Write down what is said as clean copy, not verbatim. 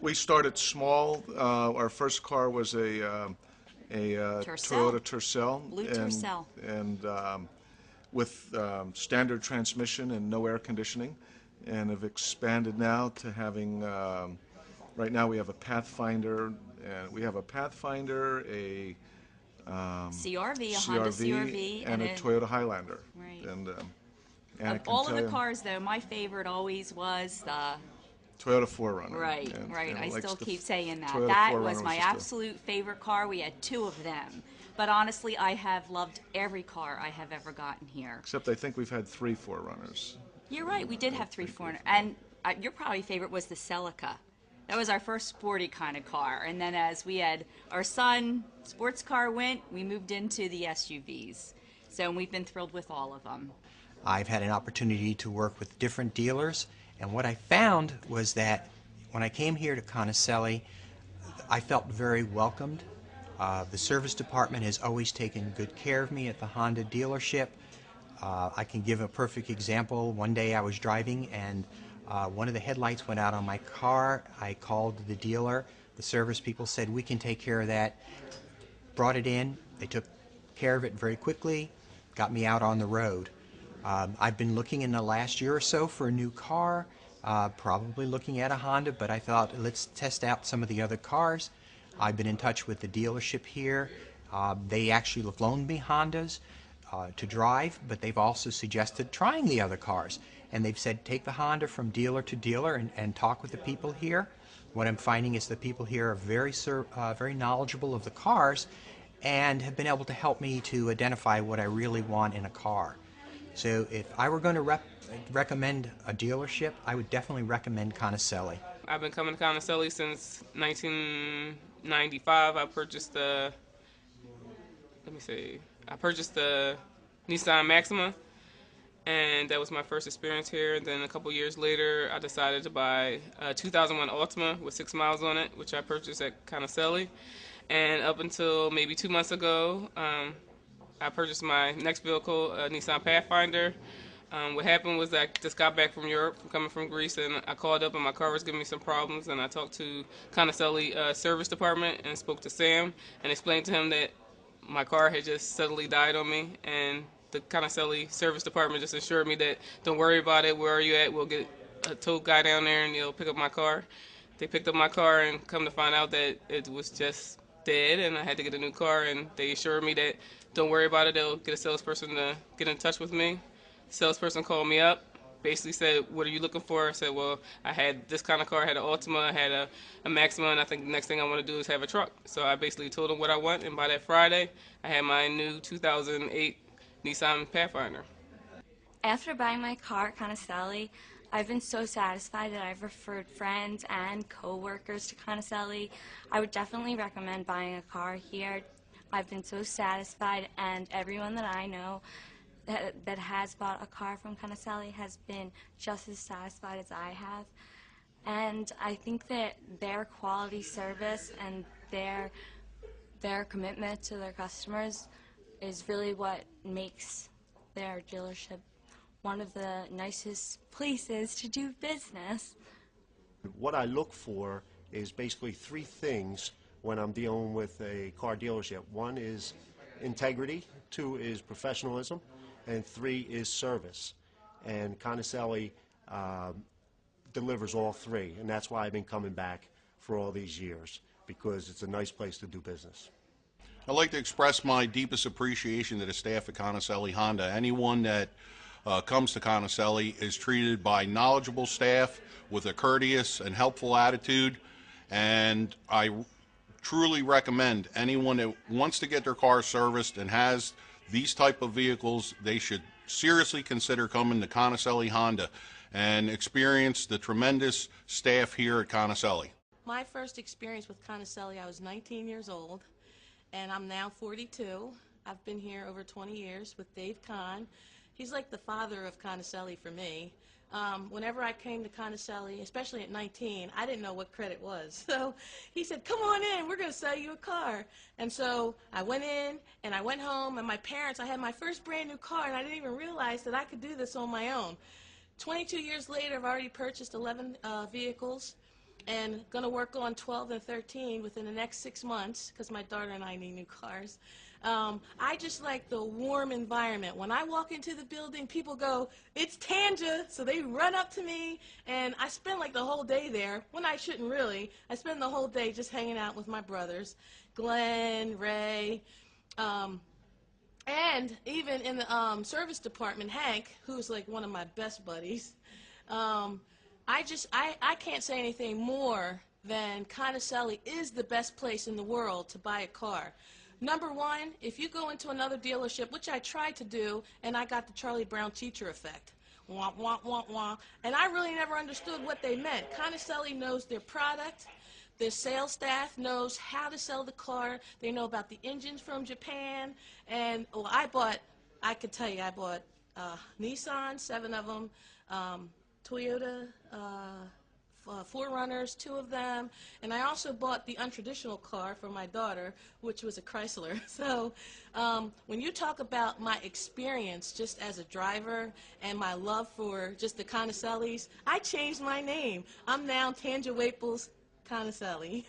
We started small. Our first car was a Toyota Tercel, Blue Tercel, and with standard transmission and no air conditioning, and have expanded now to having. Right now we have a Pathfinder, and we have a Pathfinder, a CRV, a Honda CRV, and a Toyota Highlander. Right. And of all of the cars, though, my favorite always was the Toyota 4Runner. Right, and, right. I still keep saying that. Toyota That 4Runner was my absolute favorite car. We had two of them. But honestly, I have loved every car I have ever gotten here. Except I think we've had 3 4Runners. You're right. We did have 3 4Runners. And your probably favorite was the Celica. That was our first sporty kind of car. And then as we had our son, sports car went, we moved into the SUVs. So we've been thrilled with all of them. I've had an opportunity to work with different dealers, and what I found was that when I came here to Conicelli, I felt very welcomed. The service department has always taken good care of me at the Honda dealership. I can give a perfect example. One day I was driving and one of the headlights went out on my car. I called the dealer. The service people said, "We can take care of that." Brought it in. They took care of it very quickly, got me out on the road. I've been looking in the last year or so for a new car, probably looking at a Honda, but I thought, let's test out some of the other cars. I've been in touch with the dealership here. They actually have loaned me Hondas to drive, but they've also suggested trying the other cars. And they've said, take the Honda from dealer to dealer and talk with the people here. What I'm finding is the people here are very knowledgeable of the cars and have been able to help me to identify what I really want in a car. So if I were going to recommend a dealership, I would definitely recommend Conicelli. I've been coming to Conicelli since 1995. I purchased the Nissan Maxima, and that was my first experience here. Then a couple years later, I decided to buy a 2001 Altima with 6 miles on it, which I purchased at Conicelli. And up until maybe 2 months ago, I purchased my next vehicle, a Nissan Pathfinder. What happened was I just got back from Europe, coming from Greece, and I called up and my car was giving me some problems, and I talked to Conicelli service department and spoke to Sam and explained to him that my car had just suddenly died on me, and the Conicelli service department just assured me that don't worry about it, where are you at, we'll get a tow guy down there and he'll pick up my car. They picked up my car and come to find out that it was just dead and I had to get a new car, and they assured me that don't worry about it, they'll get a salesperson to get in touch with me. Salesperson called me up, basically said, what are you looking for? I said, well, I had this kind of car, I had an Altima, I had a Maxima, and I think the next thing I want to do is have a truck. So I basically told them what I want, and by that Friday, I had my new 2008 Nissan Pathfinder. After buying my car at Conicelli, I've been so satisfied that I've referred friends and co-workers to Conicelli. I would definitely recommend buying a car here. I've been so satisfied, and everyone that I know that has bought a car from Conicelli has been just as satisfied as I have. And I think that their quality service and their commitment to their customers is really what makes their dealership one of the nicest places to do business. What I look for is basically 3 things when I'm dealing with a car dealership. 1 is integrity, 2 is professionalism, and 3 is service. And Conicelli delivers all 3, and that's why I've been coming back for all these years, because it's a nice place to do business. I'd like to express my deepest appreciation to the staff at Conicelli Honda. Anyone that comes to Conicelli is treated by knowledgeable staff with a courteous and helpful attitude, and I truly recommend anyone that wants to get their car serviced and has these type of vehicles, they should seriously consider coming to Conicelli Honda and experience the tremendous staff here at Conicelli. My first experience with Conicelli, I was 19 years old, and I'm now 42. I've been here over 20 years with Dave Kahn. He's like the father of Conicelli for me. Whenever I came to Conicelli, especially at 19, I didn't know what credit was. So he said, come on in, we're going to sell you a car. And so I went in, and I went home, and my parents, I had my first brand new car, and I didn't even realize that I could do this on my own. 22 years later, I've already purchased 11 vehicles, and going to work on 12 and 13 within the next 6 months because my daughter and I need new cars. I just like the warm environment. When I walk into the building, people go, "It's Tanja," so they run up to me, and I spend like the whole day there, when I shouldn't really. I spend the whole day just hanging out with my brothers, Glenn, Ray, and even in the service department, Hank, who's like one of my best buddies. I can't say anything more than Conicelli is the best place in the world to buy a car. Number one, if you go into another dealership, which I tried to do, and I got the Charlie Brown teacher effect. Wah, wah, wah, wah. And I really never understood what they meant. Conicelli knows their product. Their sales staff knows how to sell the car. They know about the engines from Japan. And well, I could tell you, I bought Nissan, 7 of them, Toyota, 4Runners, 2 of them, and I also bought the untraditional car for my daughter, which was a Chrysler. So when you talk about my experience just as a driver and my love for just the Conicellis, I changed my name. I'm now Tanja Waples Conicelli.